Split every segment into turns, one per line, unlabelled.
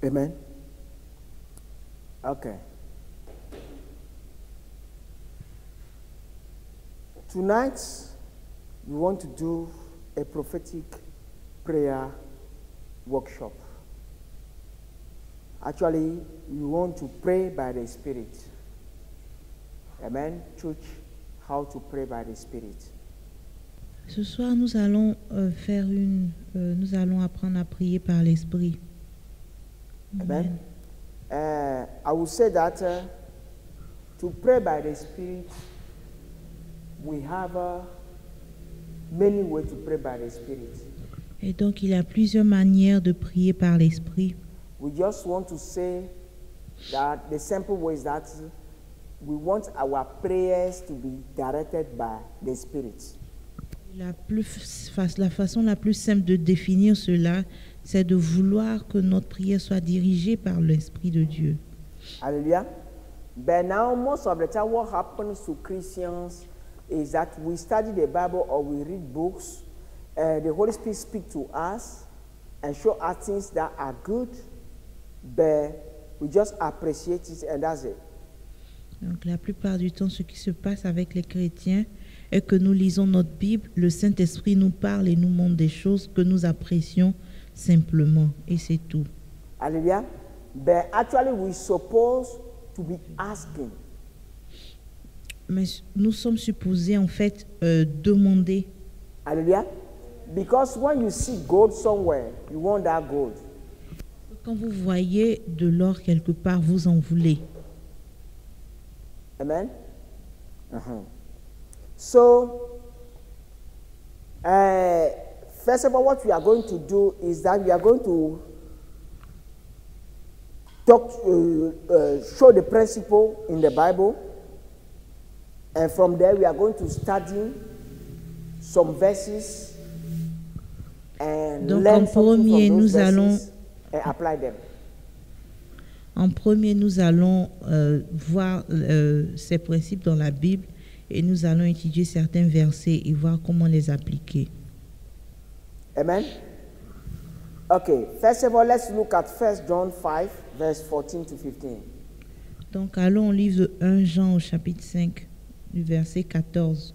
Amen. Okay. Tonight, we want to do a prophetic prayer workshop. Actually, we want to pray by the Spirit. Amen. Church, how to pray by the Spirit.
Ce soir, nous allons nous allons apprendre à prier par l'Esprit.
Amen. I will say that to pray by the Spirit, we have many ways to pray by the Spirit.
Et donc, il y a plusieurs manières de prier par l'Esprit.
We just want to say that the simple way is that we want our prayers to be directed by the Spirit.
La façon la plus simple de définir cela, c'est de vouloir que notre prière soit dirigée par l'Esprit de Dieu.
Hallelujah. But now, most of the time, what happens to Christians is that we study the Bible or we read books. The Holy Spirit speaks to us and show us things that are good, but we just appreciate it and that's it.
Donc, la plupart du temps, ce qui se passe avec les chrétiens est que nous lisons notre Bible, le Saint-Esprit nous parle et nous montre des choses que nous apprécions simplement, et c'est tout.
Hallelujah. But actually, we're supposed to be asking.
Mais nous sommes supposés en fait demander.
Hallelujah. Because when you see gold somewhere, you want that gold.
Quand vous voyez de l'or quelque part, vous en voulez.
Amen. So, first of all, what we are going to do is that we are going to show the principle in the Bible, and from there we are going to study some verses and learn something from those verses and apply them.
En premier, nous allons voir ces principes dans la Bible et nous allons étudier certains versets et voir comment les appliquer.
Amen. Okay, first of all, let's look at 1 John 5, verse 14 to 15.
Donc, allons au livre de 1 Jean au chapitre 5, du verset 14.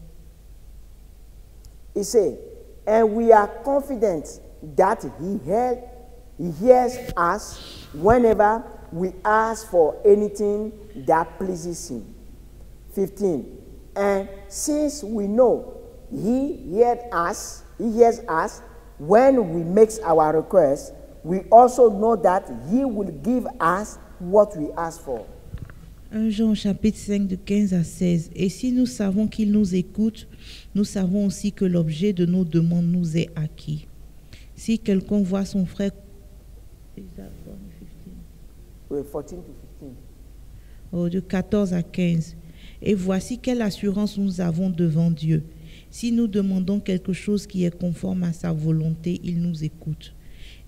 He said, and we are confident that he hears us whenever we ask for anything that pleases him. 15. And since we know he hears us when we make our request, we also know that he will give us what we ask for.
1 Jean chapitre 5 de 15 à 16. Et si nous savons qu'il nous écoute, nous savons aussi que l'objet de nos demandes nous est acquis. Si quelqu'un voit son frère...
Oui, 14 to 15.
Oh, de 14 à 15. Et voici quelle assurance nous avons devant Dieu. Si nous demandons quelque chose qui est conforme à sa volonté, il nous écoute.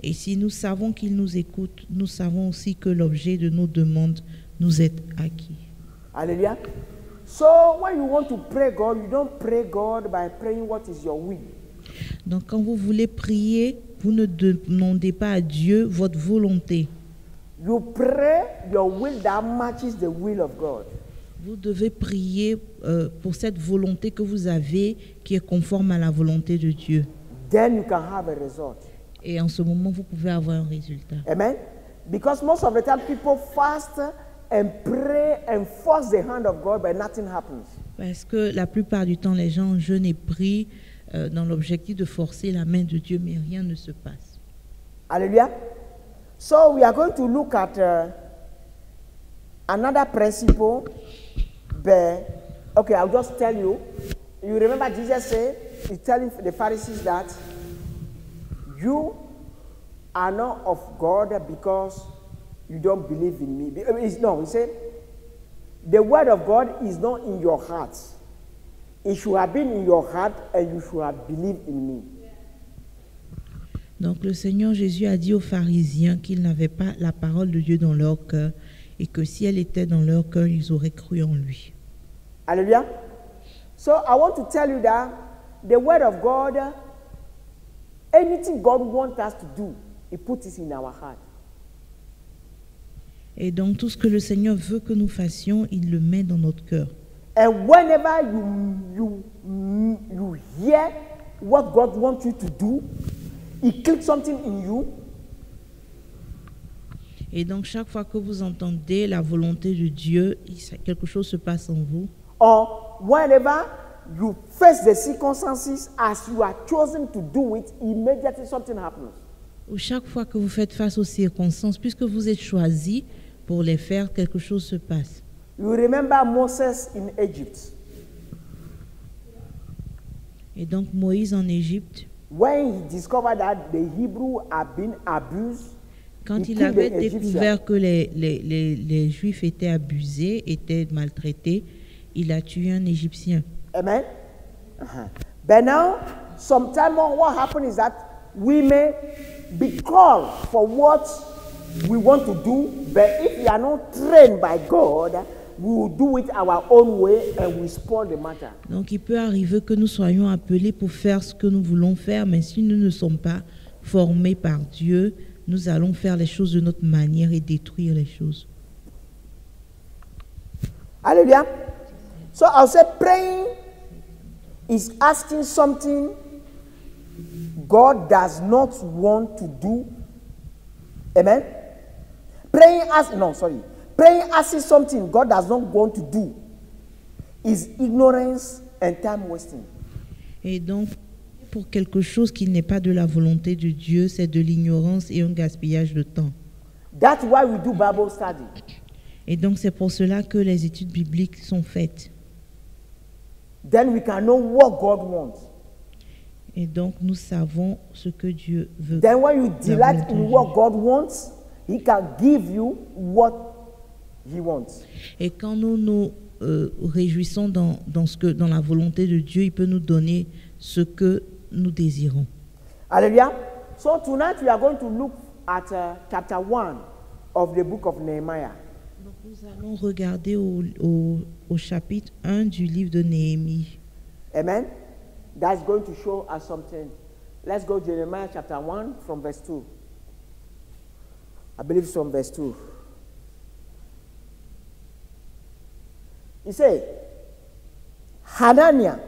Et si nous savons qu'il nous écoute, nous savons aussi que l'objet de nos demandes nous est acquis.
Hallelujah. So when you want to pray God, you don't pray God by praying what is your will.
Donc quand vous voulez prier, vous ne demandez pas à Dieu votre volonté.
You pray your will that matches the will of God.
Vous devez prier pour cette volonté que vous avez qui est conforme à la volonté de Dieu.
Then you can have a result.
Et en ce moment, vous pouvez avoir un résultat.
Amen. Because most of the time people fast and pray and force the hand of God, but nothing happens.
Parce que la plupart du temps, les gens jeûnent et prient dans l'objectif de forcer la main de Dieu, mais rien ne se passe.
Hallelujah. So we are going to look at another principle. But, okay, I'll just tell you. You remember Jesus said, he's telling the Pharisees that you are not of God because you don't believe in me. No, he said, the word of God is not in your heart. It should have been in your heart and you should have believed in me.
Donc le Seigneur Jésus a dit aux pharisiens qu'ils n'avaient pas la parole de Dieu dans leur cœur et que si elle était dans leur cœur, ils auraient cru en lui.
Hallelujah. So I want to tell you that the word of God, anything God wants us to do, He puts it in our heart.
Et donc tout ce que le Seigneur veut que nous fassions, il le met dans notre cœur.
And whenever you hear what God wants you to do, He clicks something in you.
Et donc chaque fois que vous entendez la volonté de Dieu, quelque chose se passe en vous.
Or whenever you face the circumstances as you are chosen to do it, immediately something happens.
Ou chaque fois que vous faites face aux circonstances, puisque vous êtes choisi pour les faire, quelque chose se passe.
You remember Moses in Egypt.
Et donc Moïse en Égypte,
When he discovered that the Hebrew had been abused,
quand
he
il
killed
avait
the Egyptian.
découvert que les Juifs étaient abusés, étaient maltraités, il a tué un Égyptien.
Amen. But now, sometime more, what happened is that we may be called for what we want to do, but if we are not trained by God, we will do it our own way and we spoil the matter.
Donc il peut arriver que nous soyons appelés pour faire ce que nous voulons faire, mais si nous ne sommes pas formés par Dieu, nous allons faire les choses de notre manière et détruire les choses.
Hallelujah. So I'll say praying is asking something God does not want to do. Amen. Praying asking something God does not want to do is ignorance and time wasting.
Et donc, pour quelque chose qui n'est pas de la volonté de Dieu, c'est de l'ignorance et un gaspillage de temps.
That's why we do Bible study.
Et donc, c'est pour cela que les études bibliques sont faites.
Then we can know what God wants.
Et donc, nous savons ce que Dieu veut.
Then when you
La
delight
volonté
in
de
what
Dieu.
God wants, He can give you what He wants.
Et quand nous nous réjouissons dans la volonté de Dieu, il peut nous donner ce que nous désirons.
Hallelujah. So tonight we are going to look at chapter 1 of the book of Nehemiah.
Donc, nous allons regarder au chapitre 1 du livre de Néhémie.
Amen. That's going to show us something. Let's go to Nehemiah chapter 1 from verse 2. I believe it's from verse 2. He said, Hananiah,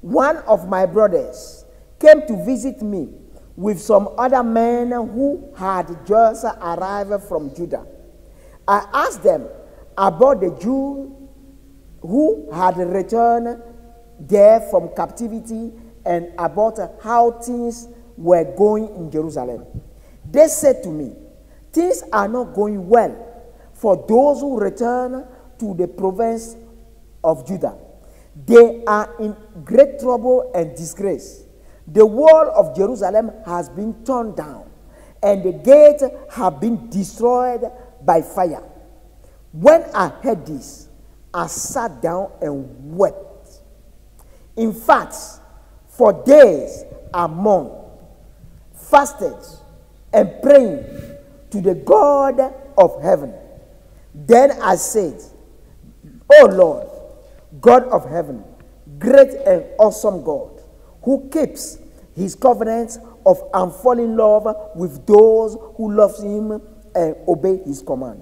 one of my brothers, came to visit me with some other men who had just arrived from Judah. I asked them about the Jews who had returned there from captivity and about how things were going in Jerusalem. They said to me, things are not going well for those who return to the province of Judah. They are in great trouble and disgrace. The wall of Jerusalem has been torn down, and the gates have been destroyed by fire. When I heard this, I sat down and wept. In fact, for days I mourned, fasted, and praying to the God of heaven. Then I said, O Lord, God of heaven, great and awesome God, who keeps his covenant of unfailing love with those who love him and obey his command.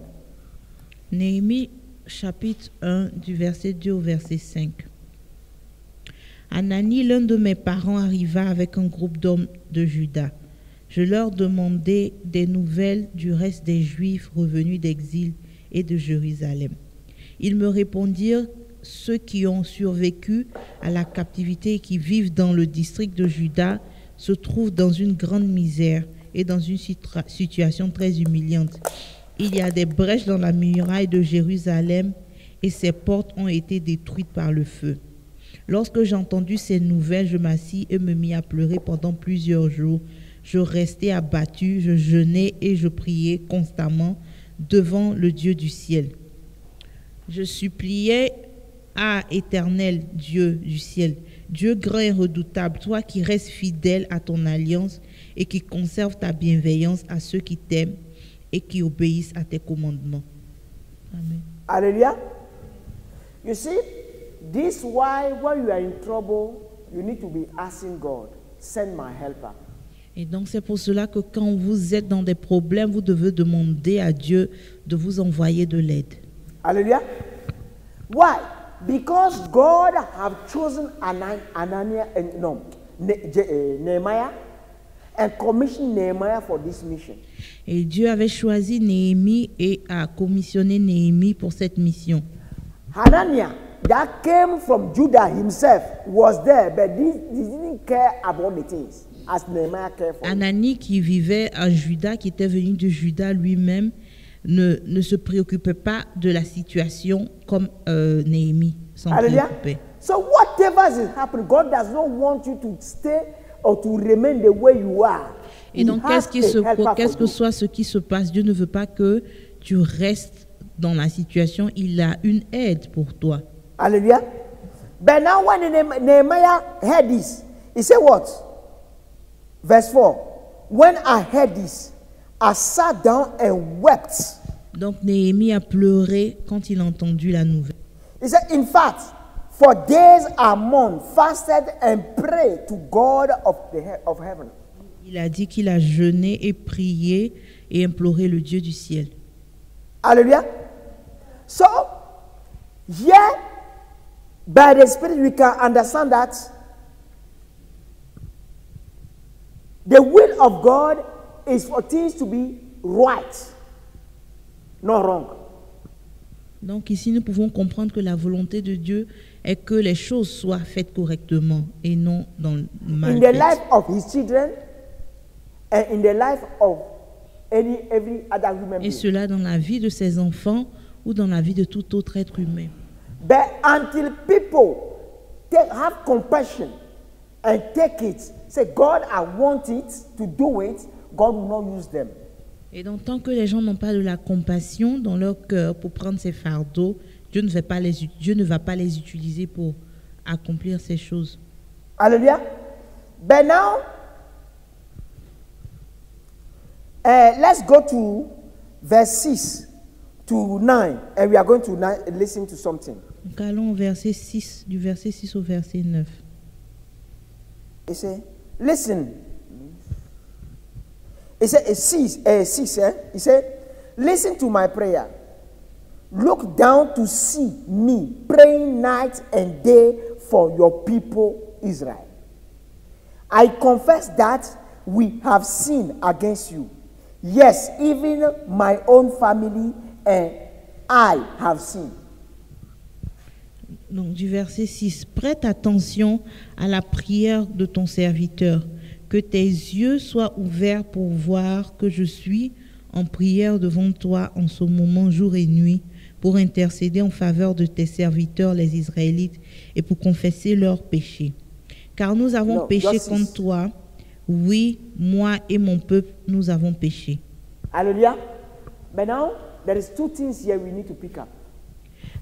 Néhémie, chapitre 1, du verset 2 au verset 5. Hanani, l'un de mes parents, arriva avec un groupe d'hommes de Juda. Je leur demandai des nouvelles du reste des Juifs revenus d'exil et de Jérusalem. Ils me répondirent, ceux qui ont survécu à la captivité et qui vivent dans le district de Juda se trouvent dans une grande misère et dans une situation très humiliante. Il y a des brèches dans la muraille de Jérusalem et ses portes ont été détruites par le feu. Lorsque j'ai entendu ces nouvelles, je m'assis et me mis à pleurer pendant plusieurs jours. Je restais abattu, je jeûnais et je priais constamment devant le Dieu du ciel. Je suppliais, ah, éternel Dieu du ciel, Dieu grand et redoutable, toi qui restes fidèle à ton alliance et qui conserves ta bienveillance à ceux qui t'aiment et qui obéissent à tes commandements. Amen.
Hallelujah. You see, this is why when you are in trouble, you need to be asking God, send my helper.
Et donc c'est pour cela que quand vous êtes dans des problèmes, vous devez demander à Dieu de vous envoyer de l'aide.
Hallelujah. Why? Because God have chosen Nehemiah and commissioned Nehemiah for this mission.
Et Dieu avait choisi Néhémie et a commissionné Néhémie pour cette mission.
Hananiah, that came from Judah himself, was there, but he didn't care about the things as Nehemiah cared for.
Hanani, qui vivait en Juda, qui était venu de Juda lui-même, ne se préoccupait pas de la situation comme Néhémie s'en préoccupait.
So whatever is happening, God does not want you to stay or to remain the way you are.
Et donc, qu'est-ce que soit ce qui se passe, Dieu ne veut pas que tu restes dans la situation. Il a une aide pour toi.
Hallelujah. But now when Nehemiah heard this, he said what? Verse 4. When I heard this, I sat down and wept.
Donc, Néhémie a pleuré quand il a entendu la nouvelle.
He said, in fact, for days I mourned, fasted and prayed to God of heaven.
Il a dit qu'il a jeûné et prié et imploré le Dieu du ciel.
Hallelujah. So, here, by the Spirit, we can understand that the will of God is for things to be right, not wrong.
Donc ici, nous pouvons comprendre que la volonté de Dieu est que les choses soient faites correctement et non dans le mal.
In the life of his children and in the life of every other human being.
Et cela dans la vie de ses enfants ou dans la vie de tout autre être humain.
But until people have compassion and take it, say, God, I want it to do it, God will not use them.
Et donc, tant que les gens n'ont pas de la compassion dans leur cœur pour prendre ces fardeaux, Dieu ne va pas les utiliser pour accomplir ces choses.
Hallelujah. But now, let's go to verse 6 to 9, and we are going to listen to something.
Donc, allons au verset 6, du verset 6 au verset 9.
It says, listen. It said, He said, listen to my prayer. Look down to see me praying night and day for your people Israel. I confess that we have sinned against you. Yes, even my own family and I have sinned.
Donc du verset 6, prête attention à la prière de ton serviteur. Que tes yeux soient ouverts pour voir que je suis en prière devant toi en ce moment, jour et nuit, pour intercéder en faveur de tes serviteurs, les Israélites, et pour confesser leurs péchés. Car nous avons péché contre toi. Oui, moi et mon peuple, nous avons péché.
Hallelujah. But now, there is two things here we need to pick up.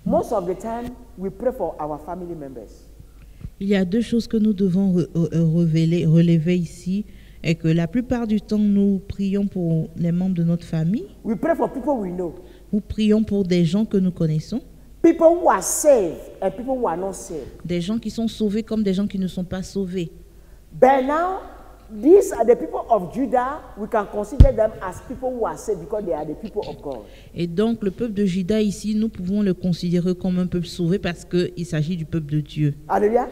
Most of the time, we pray for our family members.
Il y a deux choses que nous devons relever ici, et que la plupart du temps, nous prions pour les membres de notre famille.
We pray for people we know.
Nous prions pour des gens que nous connaissons.
People who are saved and people who are not saved.
Des gens qui sont sauvés comme des gens qui ne sont pas sauvés.
But now, these are the people of Judah. We can consider them as people who are saved because they are the people of God.
Et donc, le peuple de Juda ici, nous pouvons le considérer comme un peuple sauvé parce qu'il s'agit du peuple de Dieu.
Hallelujah.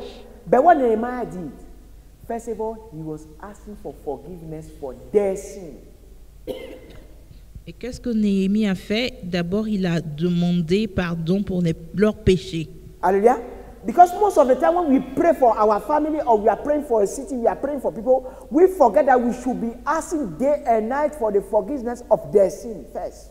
But what Nehemiah did, first of all, he was asking for forgiveness for their sin.
Et qu'est-ce que Néhémie a fait? D'abord, il a demandé pardon pour leurs péchés.
Hallelujah. Because most of the time when we pray for our family or we are praying for a city, we are praying for people, we forget that we should be asking day and night for the forgiveness of their sin first.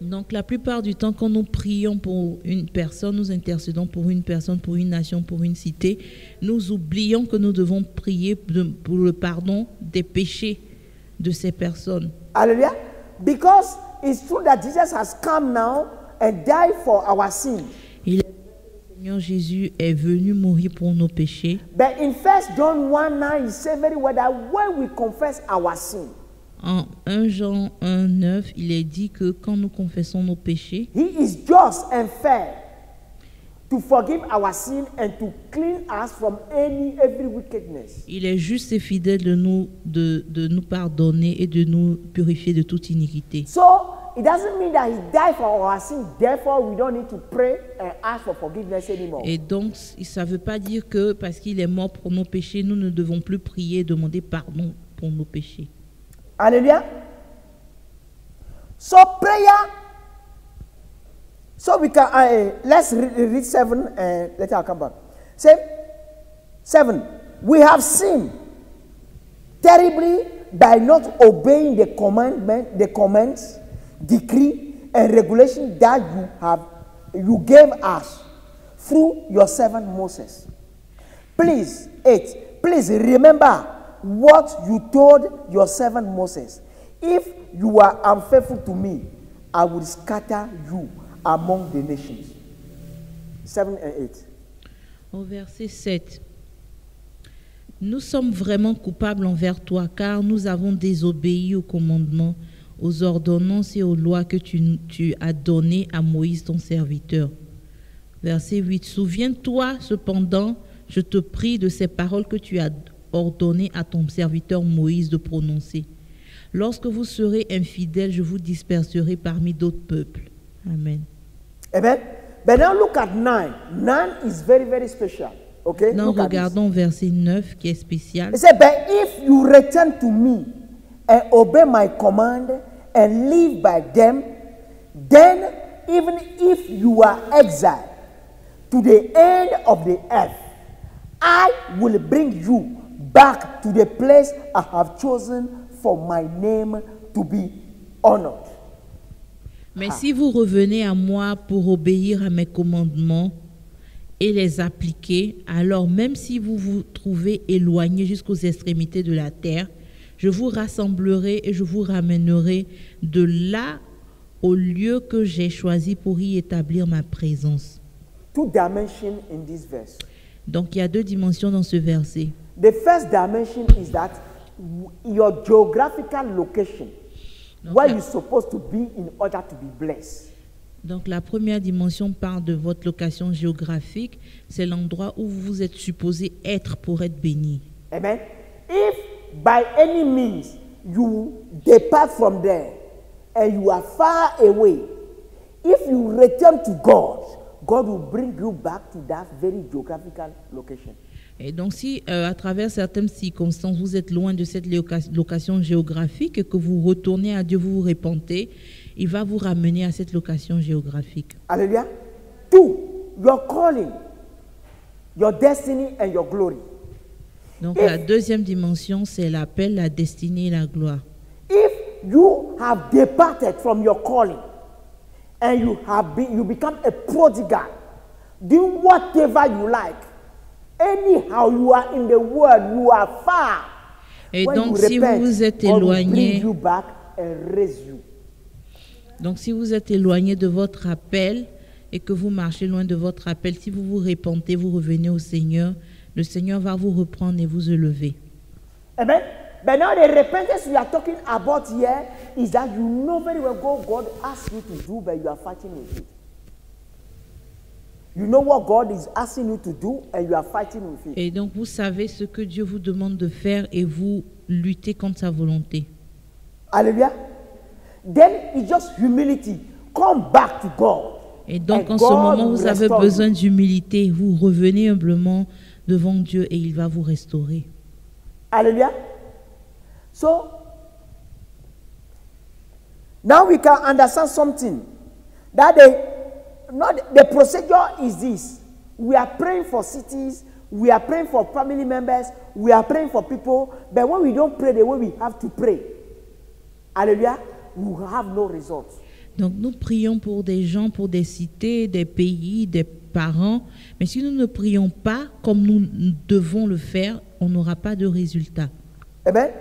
Donc, la plupart du temps, quand nous prions pour une personne, nous intercédons pour une personne, pour une nation, pour une cité, nous oublions que nous devons prier pour le pardon des péchés de ces personnes.
Hallelujah. Because it's true that Jesus has come now and died for our sins.
Le Seigneur Jésus est venu mourir pour nos péchés.
But in 1 John 1:9, he said very well that when we confess our sin,
En 1 Jean 1:9, il est dit que quand nous confessons nos péchés,
he is just and fair to forgive our sin and to clean us from every wickedness.
Il est juste et fidèle de nous pardonner et de nous purifier de toute iniquité.
So it doesn't mean that he died for our sin, therefore we don't need to pray and ask for forgiveness anymore.
Et donc, ça ne veut pas dire que parce qu'il est mort pour nos péchés, nous ne devons plus prier et demander pardon pour nos péchés.
Hallelujah. So prayer. So we can let's read 7 and later I'll come back. Say 7. We have sinned terribly by not obeying the commands, decree, and regulation that you gave us through your servant Moses. Please, 8. Please remember what you told your servant Moses. If you are unfaithful to me, I will scatter you among the nations. 7 and 8.
Au verset 7. Nous sommes vraiment coupables envers toi, car nous avons désobéi aux commandements, aux ordonnances et aux lois que tu as données à Moïse, ton serviteur. Verset 8. Souviens-toi cependant, je te prie, de ces paroles que tu as ordonné à ton serviteur Moïse de prononcer. Lorsque vous serez infidèles, je vous disperserai parmi d'autres peuples. Amen.
Amen. But now look at 9. 9 is very, very special. Okay?
Now regardons verset 9 qui est spécial.
It said, but if you return to me and obey my command and live by them, then even if you are exiled to the end of the earth, I will bring you back to the place I have chosen for my name to be honored.
Mais si vous revenez à moi pour obéir à mes commandements et les appliquer, alors même si vous vous trouvez éloigné jusqu'aux extrémités de la terre, je vous rassemblerai et je vous ramènerai de là au lieu que j'ai choisi pour y établir ma présence.
Two dimensions in this verse.
Donc il y a deux dimensions dans ce verset.
The first dimension is that your geographical location, where you're supposed to be in order to be blessed.
Donc la première dimension parle de votre location géographique, c'est l'endroit où vous êtes supposé être pour être béni.
Amen. If by any means you depart from there and you are far away, if you return to God, God will bring you back to that very geographical location.
Et donc si à travers certaines circonstances vous êtes loin de cette location géographique et que vous retournez à Dieu, vous vous repentez, il va vous ramener à cette location géographique.
Alléluia. 2. Your calling, your destiny and your glory.
Donc la deuxième dimension, c'est l'appel, la destinée et la gloire.
If you have departed from your calling and you become a prodigal, doing whatever you like, anyhow you are in the world, you are far.
Et
When
donc
you
si
repent,
vous vous êtes
God will
éloigné,
bring you back and raise you.
donc si vous êtes éloigné de votre appel et que vous marchez loin de votre appel, si vous vous repentez, vous revenez au Seigneur, le Seigneur va vous reprendre et vous élever.
Amen. But now the repentance we are talking about here is that you know very well what God asks you to do, but you are fighting with it. You know what God is asking you to do and you are fighting with it.
Et donc vous savez ce que Dieu vous demande de faire et vous luttez contre sa volonté.
Hallelujah. Then it's just humility. Come back to God.
Et donc
And
en ce
God
moment,
will
vous avez
restore
besoin
you.
d'humilité. Vous revenez humblement devant Dieu et il va vous restaurer.
Hallelujah. So, now we can understand something. That the procedure is this. We are praying for cities, we are praying for family members, we are praying for people, but when we don't pray the way we have to pray, hallelujah, we will have no results.
Donc nous prions pour des gens, pour des cités, des pays, des parents. Mais si nous ne prions pas comme nous devons le faire, on n'aura pas de résultat.
Amen.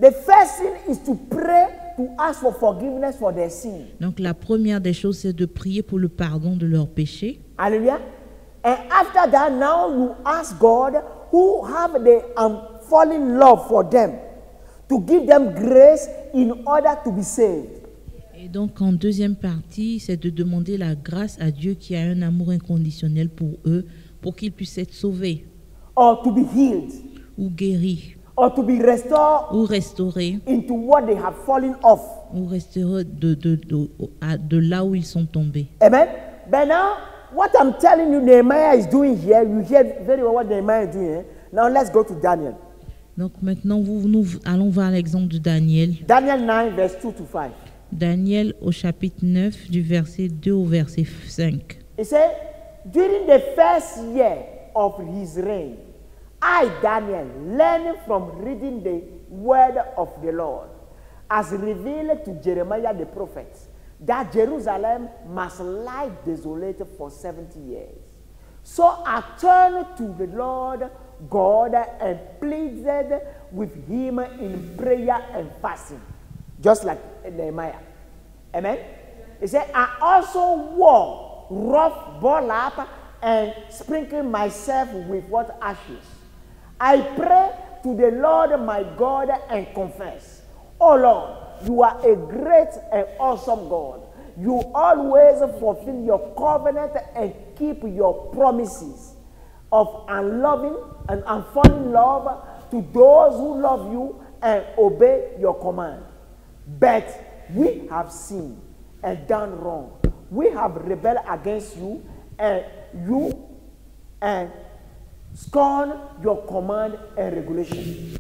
The first thing is to pray to ask for forgiveness for their sin.
Donc la première des choses, c'est de prier pour le pardon de leurs péchés.
Hallelujah. And after that, now you ask God, who have the unfallen love for them, to give them grace in order to be saved.
Et donc, en deuxième partie, c'est de demander la grâce à Dieu qui a un amour inconditionnel pour eux, pour qu'ils puissent être sauvés
or to be healed
ou guéris
or to be restored
ou restaurés
into what they have fallen off.
ou restaurés de là où ils sont tombés.
Amen. But now, what I'm telling you, Nehemiah is doing here, you hear very well what Nehemiah is doing here. Now let's go to Daniel.
Donc maintenant, nous allons voir l'exemple de Daniel.
Daniel 9, verse 2 to 5.
Daniel au chapitre 9, du verset 2 au verset 5.
It said, during the first year of his reign, I, Daniel, learned from reading the word of the Lord, as revealed to Jeremiah the prophet, that Jerusalem must lie desolate for 70 years. So I turned to the Lord God and pleaded with him in prayer and fasting, just like Nehemiah. Amen? He said, I also wore rough burlap and sprinkled myself with what ashes. I pray to the Lord my God and confess, oh Lord, you are a great and awesome God. You always fulfill your covenant and keep your promises of unloving and unfalling love to those who love you and obey your command. But we have sinned and done wrong. We have rebelled against you and scorn your command and regulation.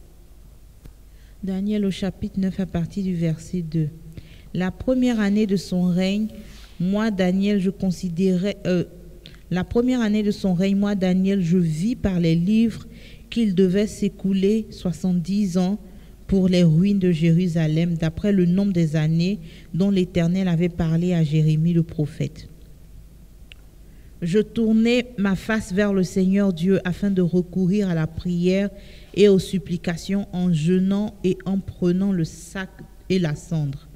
Daniel au chapitre 9 à partir du verset 2. La première année de son règne, moi Daniel, je vis par les livres qu'il devait s'écouler 70 ans pour les ruines de Jérusalem, d'après le nombre des années dont l'Éternel avait parlé à Jérémie le prophète. Je tournai ma face vers le Seigneur Dieu afin de recourir à la prière et aux supplications en jeûnant et en prenant le sac et la cendre.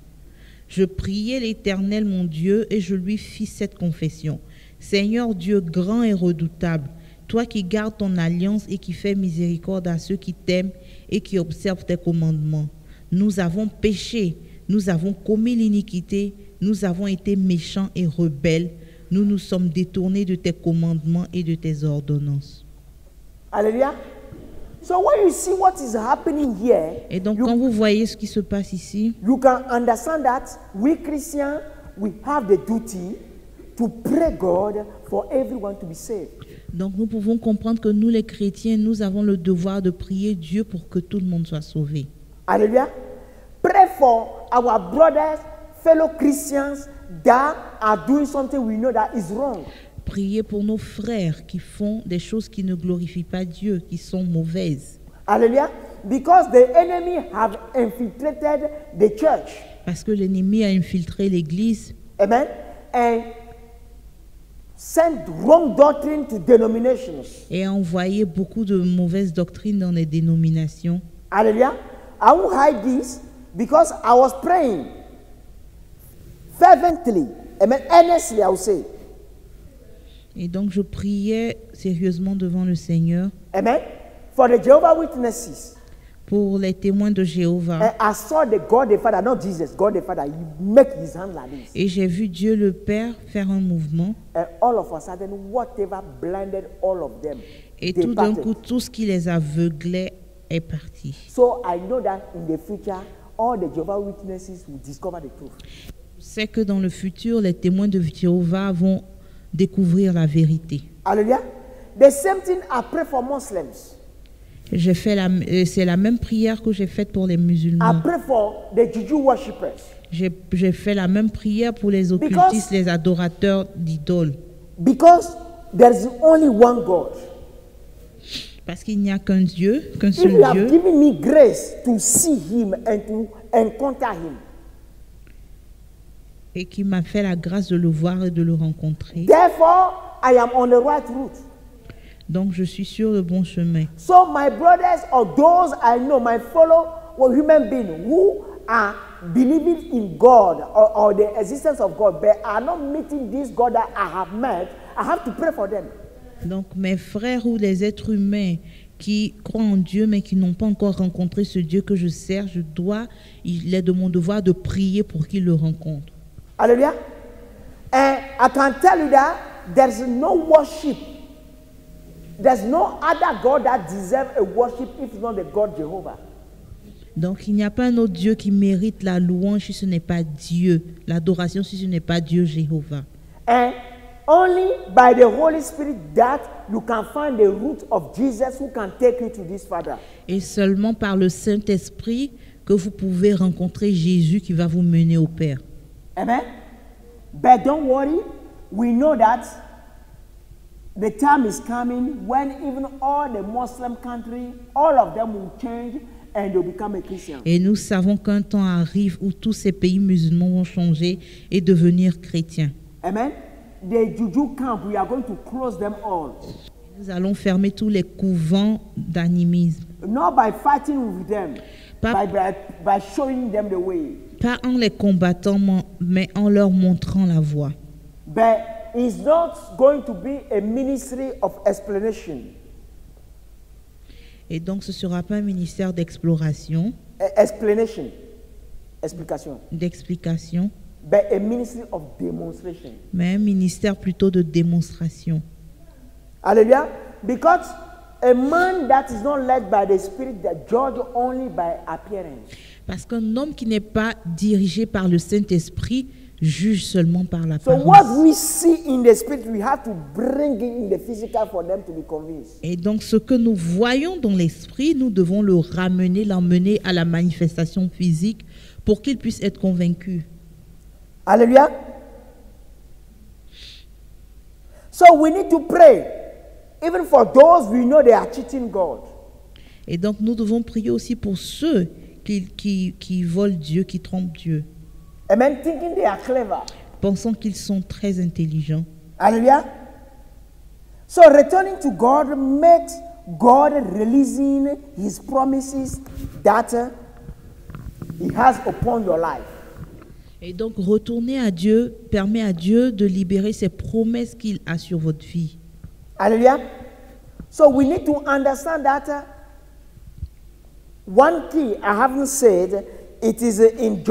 Je priai l'Éternel mon Dieu et je lui fis cette confession. Seigneur Dieu grand et redoutable, toi qui gardes ton alliance et qui fais miséricorde à ceux qui t'aiment et qui observent tes commandements. Nous avons péché, nous avons commis l'iniquité, nous avons été méchants et rebelles. Nous nous sommes détournés de tes commandements et de tes ordonnances.
Alléluia. So when you see what is happening here,
et donc quand vous voyez ce qui se passe ici,
you can understand that we Christians, we have the duty to pray God for everyone to be saved.
Donc nous pouvons comprendre que nous les chrétiens, nous avons le devoir de prier Dieu pour que tout le monde soit sauvé.
Alléluia. Pray for our brothers, fellow Christians that are doing something we know that is wrong.
Prier pour nos frères qui font des choses qui ne glorifient pas Dieu, qui sont mauvaises.
Alléluia. Because the enemy have infiltrated the church.
Parce que l'ennemi a infiltré l'église.
Amen. And sent wrong doctrine to denominations.
Et a envoyé beaucoup de mauvaises doctrines dans les dénominations.
Alléluia. I won't hide this because I was praying fervently. Amen. Earnestly, I will say.
Et donc je priais sérieusement devant le Seigneur.
Amen. For the Jehovah's Witnesses.
Pour les témoins de Jéhovah.
And I saw the God the Father, not Jesus, God the Father, he make his hand like this.
Et j'ai vu Dieu le Père faire un mouvement.
And all of a sudden, whatever blinded all of them.
Et tout d'un coup, tout ce qui les aveuglait est parti.
So I know that in the future, all the Jehovah's Witnesses will discover the truth.
C'est que dans le futur, les témoins de Jéhovah vont découvrir la vérité.
Alléluia. The same thing I pray for Muslims.
C'est la même prière que j'ai faite pour les musulmans.
I pray for the Juju worshippers.
J'ai fait la même prière pour les occultistes, les adorateurs d'idoles.
Because there is only one God.
Parce qu'il n'y a qu'un Dieu, qu'un seul
If you have
Dieu.
given me grace to see him and to encounter him.
Et qui m'a fait la grâce de le voir et de le rencontrer.
Therefore, I am on the right route.
Donc je suis sur le bon chemin.
So my brothers or those I know, my fellow human beings who are believing in God or the existence of God, but are not meeting this God that I have met, I have to pray for them.
Donc mes frères ou les êtres humains qui croient en Dieu mais qui n'ont pas encore rencontré ce Dieu que je sers, il est de mon devoir de prier pour qu'ils le rencontrent.
Hallelujah. And I can tell you that there's no worship. There's no other God that deserves a worship if not the God Jehovah.
Donc il n'y a pas un autre Dieu qui mérite la louange si ce n'est pas Dieu, l'adoration si ce n'est pas Dieu Jéhovah.
And only by the Holy Spirit that you can find the root of Jesus who can take you to this Father.
Et seulement par le Saint-Esprit que vous pouvez rencontrer Jésus qui va vous mener au Père.
Amen. But don't worry, we know that the time is coming when even all the Muslim countries, all of them will change and they'll become a Christian.
Et nous savons qu'un temps arrive où tous ces pays musulmans vont changer et devenir chrétiens.
Amen. The Juju camp, we are going to close them all.
Nous allons fermer tous les couvents d'animisme.
Not by fighting with them,
Pas-
by showing them the way.
Pas en les combattant, mais en leur montrant la voie.
But it's not going to be a ministry of explanation.
Et donc ce ne sera pas un ministère d'exploration,
Explanation. Explication.
d'explication,
But a ministry of demonstration.
mais un ministère plutôt de démonstration.
Hallelujah. Because a man that is not led by the Spirit that judge only by appearance.
Parce qu'un homme qui n'est pas dirigé par le Saint-Esprit juge seulement par
So
l'apparence.
what we see in the Spirit, we have to bring it in the physical for them to be convinced.
Et donc ce que nous voyons dans l'Esprit, nous devons le ramener, l'emmener à la manifestation physique pour qu'il puisse être convaincu.
Hallelujah. So we need to pray, even for those we know they are cheating God.
Et donc nous devons prier aussi pour ceux qui volent Dieu, qui trompent Dieu,
Amen. Thinking they are clever.
pensant qu'ils sont très intelligents.
Hallelujah. So returning to God makes God releasing His promises that He has upon your life.
Et donc retourner à Dieu permet à Dieu de libérer ses promesses qu'il a sur votre vie.
Hallelujah. So we need to understand that one key I haven't said, it is in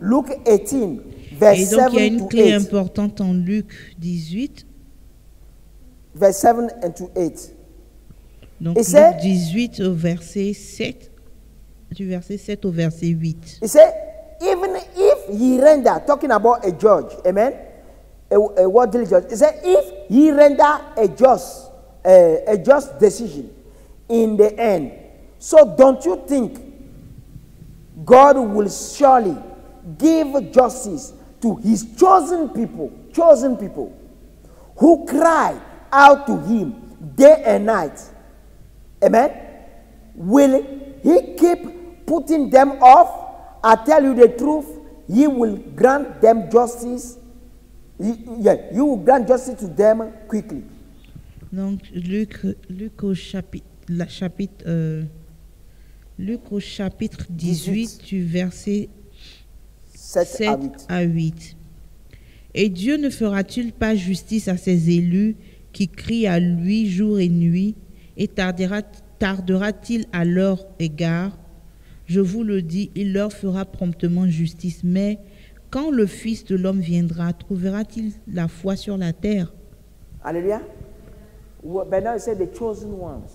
Luke 18, verse
Et donc il y a
7
une
to
clé
8.
importante en Luc 18.
Verse 7 and to 8.
Donc
Et c'est-
Luc 18 au verset 7, du verset 7 au verset 8.
He said, even if he render, talking about a judge, amen, a worldly judge. He said, if he render a just decision in the end, so don't you think God will surely give justice to his chosen people who cry out to him day and night? Amen. Will he keep putting them off? I tell you the truth, he will grant them justice. He will grant justice to them quickly.
Donc Luc au chapitre, Luc au chapitre 18 du verset
7
7
à 8.
à 8. Et Dieu ne fera-t-il pas justice à ses élus qui crient à lui jour et nuit, et tardera-t-il à leur égard? Je vous le dis, il leur fera promptement justice. Mais quand le Fils de l'homme viendra, trouvera-t-il la foi sur la terre?
Hallelujah. But now he said the chosen ones.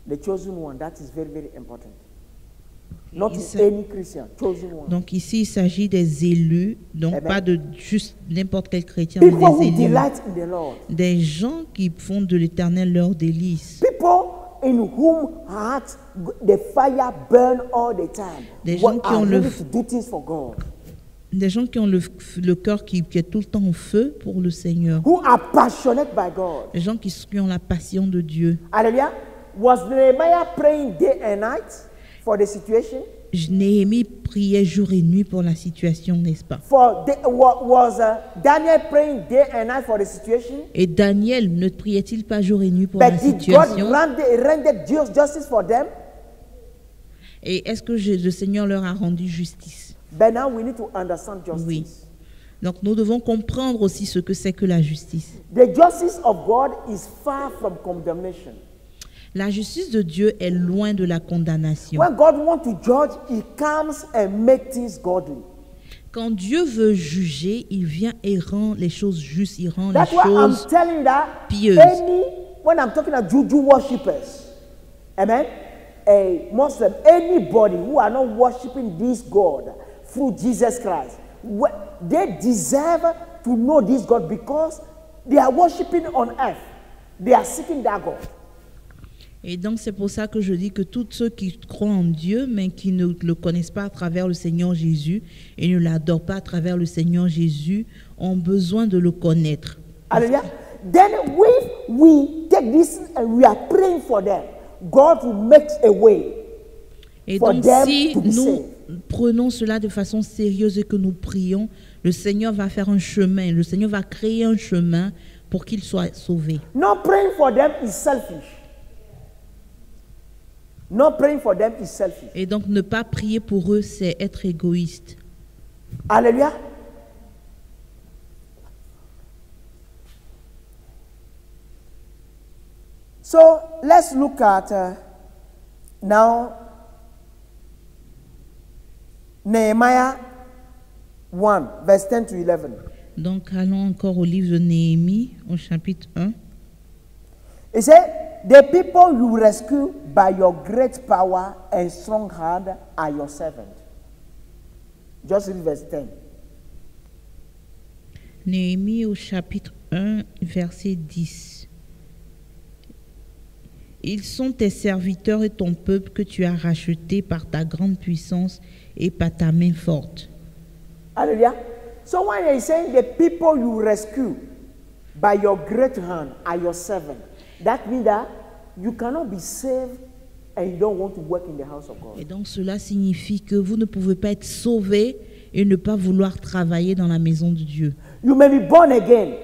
The chosen one, that is very, very important. Not
Yes,
any Christian, chosen one.
Donc ici, il s'agit des élus, donc
Amen.
pas de juste n'importe quel chrétien, mais
People who
des élus.
delight in the Lord.
Des gens qui font de l'Éternel leur délice.
People in whom heart the fire burn all the time.
Des gens qui ont
are
le
ready to do things for God.
Des gens qui ont le cœur qui est tout le temps au feu pour le Seigneur.
Who are passionate by God.
Des gens qui ont la passion de Dieu.
Hallelujah. Was Nehemiah praying day and night for the situation?
Néhémie priait jour et nuit pour la situation, n'est-ce pas?
Was Daniel praying day and night for the situation?
Et Daniel ne priait-il pas jour et nuit pour la
But did God
situation?
render justice for them?
Et est-ce que le Seigneur leur a rendu justice?
But now we need to understand justice.
Oui. Donc nous devons comprendre aussi ce que c'est que la justice.
The justice of God is far from condemnation.
La justice de Dieu est loin de la condamnation.
When God wants to judge, He comes and makes things godly.
Quand Dieu veut juger, il vient et rend les choses justes, il rend
That's
les
why I'm
choses
telling you that
pieuses.
when I'm talking about Juju worshippers, amen, a Muslim, anybody who are not worshiping this God through Jesus Christ, they deserve to know this God because they are worshiping on earth. They are seeking that God.
Et donc c'est pour ça que je dis que tous ceux qui croient en Dieu, mais qui ne le connaissent pas à travers le Seigneur Jésus et ne l'adorent pas à travers le Seigneur Jésus, ont besoin de le connaître.
Hallelujah. Then we take this and we are praying for them, God will make a way.
Et
For
donc
them
si
to be
nous
saved.
prenons cela de façon sérieuse et que nous prions, le Seigneur va faire un chemin, le Seigneur va créer un chemin pour qu'ils soient sauvés.
Not praying for them is selfish. Not praying for them is selfish.
Et donc ne pas prier pour eux, c'est être égoïste.
Hallelujah. So let's look at now Nehemiah 1, verse 10 to 11.
Donc allons encore au livre de Néhémie, au chapitre 1.
It said, the people you rescue by your great power and strong hand are your servants. Just read verse 10.
Néhémie au chapitre 1, verset 10. Ils sont tes serviteurs et ton peuple que tu as racheté par ta grande puissance et par ta main forte.
Hallelujah. So when he's saying the people you rescue by your great hand are your servant, that means that you cannot be saved and you don't want to work in the house of God.
Et donc cela signifie que vous ne pouvez pas être sauvés et ne pas vouloir travailler dans la maison de Dieu.
You may be born again,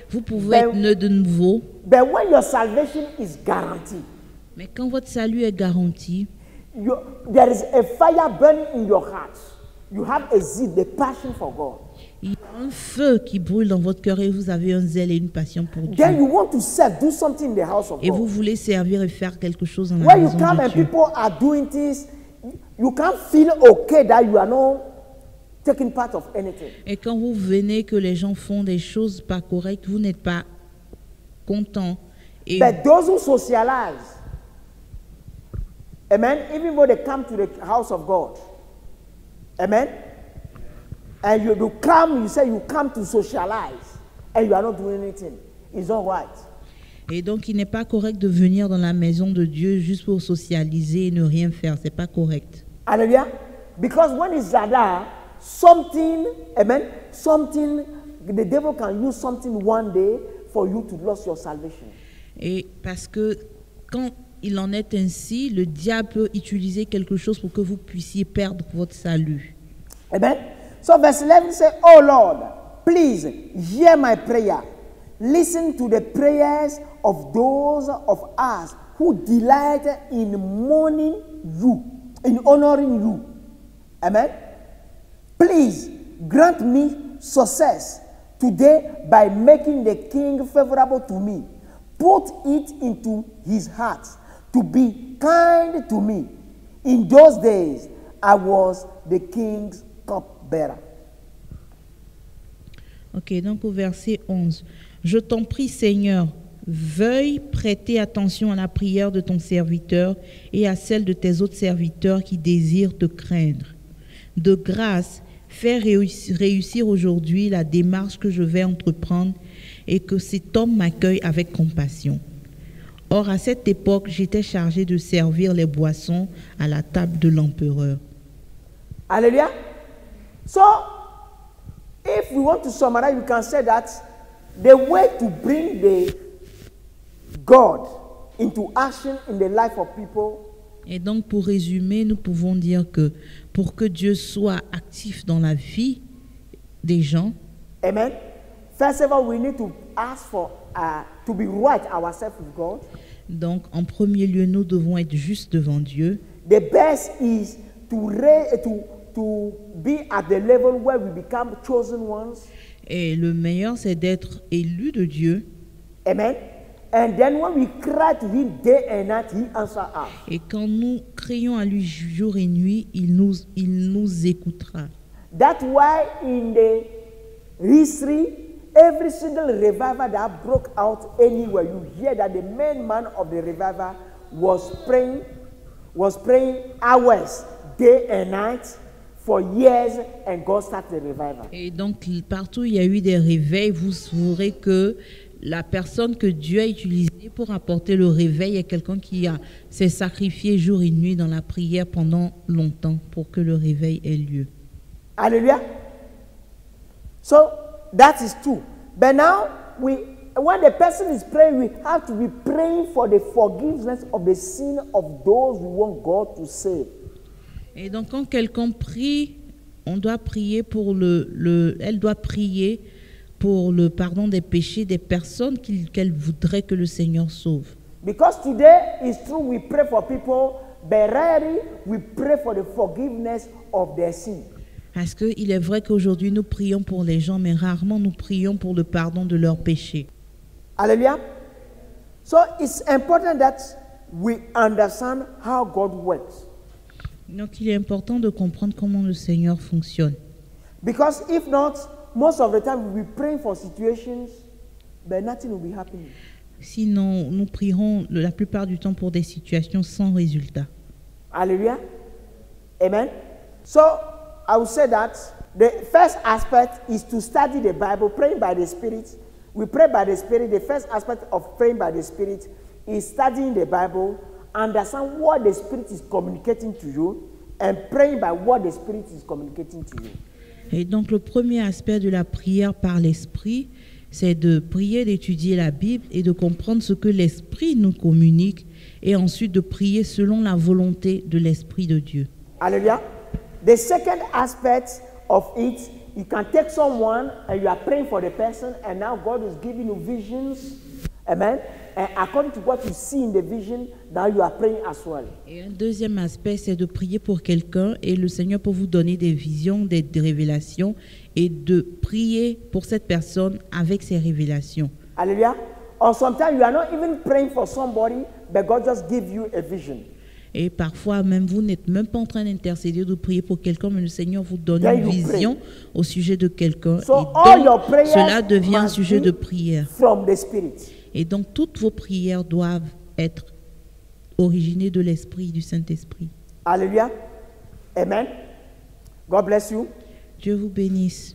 Vous pouvez être né de nouveau,
but when your salvation is guaranteed,
mais quand votre salut est garanti,
there is a fire burning in your heart. You have a zeal, the passion for God.
il y a un feu qui brûle dans votre cœur et vous avez un zèle et une passion pour Dieu.
Then you want to serve, do something in the house of
Et vous
God.
voulez servir et faire quelque chose dans la
When you
maison
come
de
and
Dieu.
people are doing things, you can't feel okay that you are not taking part of anything.
Et quand vous venez que les gens font des choses pas correctes, vous n'êtes pas content. Et
But those who socialize, amen, even though they come to the house of God, amen, and you come, you say you come to socialize, and you are not doing anything, it's all right.
Et donc, il n'est pas correct de venir dans la maison de Dieu juste pour socialiser et ne rien faire. C'est pas correct.
Hallelujah. Because when it's like that, something, amen, something, the devil can use something one day for you to lose your salvation.
Et parce que quand il en est ainsi, le diable peut utiliser quelque chose pour que vous puissiez perdre votre salut.
Amen. So verse 11 says, Oh Lord, please hear my prayer. Listen to the prayers of those of us who delight in mourning you, in honoring you. Amen. Please grant me success today by making the king favorable to me. Put it into his heart to be kind to me. In those days, I was the king's cupbearer.
Ok, donc au verset 11. Je t'en prie, Seigneur, veuille prêter attention à la prière de ton serviteur et à celle de tes autres serviteurs qui désirent te craindre. De grâce, fais réussir aujourd'hui la démarche que je vais entreprendre et que cet homme m'accueille avec compassion. Or, à cette époque, j'étais chargé de servir les boissons à la table de l'empereur.
Hallelujah. So, if we want to summarize, we can say that the way to bring the God into action in the life of people.
Et donc, pour résumer, nous pouvons dire que pour que Dieu soit actif dans la vie des gens,
Amen. First of all, we need to ask for to be right ourselves with God.
donc en premier lieu, nous devons être justes devant Dieu.
The best is to be at the level where we become chosen ones.
Et le meilleur, c'est d'être élu de Dieu.
Amen. And then when we cry to him day and night, he answers us.
Et quand nous crions à lui jour et nuit, il nous écoutera.
That's why in the history, every single revival that broke out anywhere, you hear that the main man of the revival was praying hours, day and night, for years, and God started the revival.
Et donc, partout où il y a eu des réveils, vous saurez que la personne que Dieu a utilisée pour apporter le réveil est quelqu'un qui s'est sacrifié jour et nuit dans la prière pendant longtemps pour que le réveil ait lieu.
Hallelujah. So, that is true. But now, when the person is praying, we have to be praying for the forgiveness of the sin of those we want God to save.
Et donc, quand quelqu'un prie, on doit prier pour elle doit prier pour le pardon des péchés des personnes qu'elle voudrait que le Seigneur sauve.
Because today is true, we pray for people, but rarely we pray for the forgiveness of their sin.
Parce qu'il est vrai qu'aujourd'hui, nous prions pour les gens, mais rarement nous prions pour le pardon de leurs péchés.
Hallelujah. So it's important that we understand how God works.
Donc, il est important de comprendre comment le Seigneur fonctionne.
Because if not, most of the time we'll be praying for situations, but nothing will be happening.
Sinon, nous prierons la plupart du temps pour des situations sans résultat.
Hallelujah. Amen. So, I would say that the first aspect is to study the Bible, praying by the Spirit. We pray by the Spirit. The first aspect of praying by the Spirit is studying the Bible, understand what the Spirit is communicating to you, and praying by what the Spirit is communicating to you.
Et donc, le premier aspect de la prière par l'Esprit, c'est de prier, d'étudier la Bible et de comprendre ce que l'Esprit nous communique, et ensuite de prier selon la volonté de l'Esprit de Dieu.
Hallelujah. The second aspect of it, you can take someone and you are praying for the person, and now God is giving you visions. Amen. And according to what you see in the vision, now you are praying as well.
Et un deuxième aspect, c'est de prier pour quelqu'un et le Seigneur peut vous donner des visions, des révélations et de prier pour cette personne avec ces révélations.
Hallelujah. Or sometimes you are not even praying for somebody, but God just gives you a vision.
Et parfois, même vous n'êtes même pas en train d'intercéder, de prier pour quelqu'un, mais le Seigneur vous donne une vision au sujet de quelqu'un.
So
et donc, cela devient un sujet de prière.
From the Spirit.
Et donc, toutes vos prières doivent être originées de l'Esprit, du Saint-Esprit.
Hallelujah. Amen. God bless you.
Dieu vous bénisse.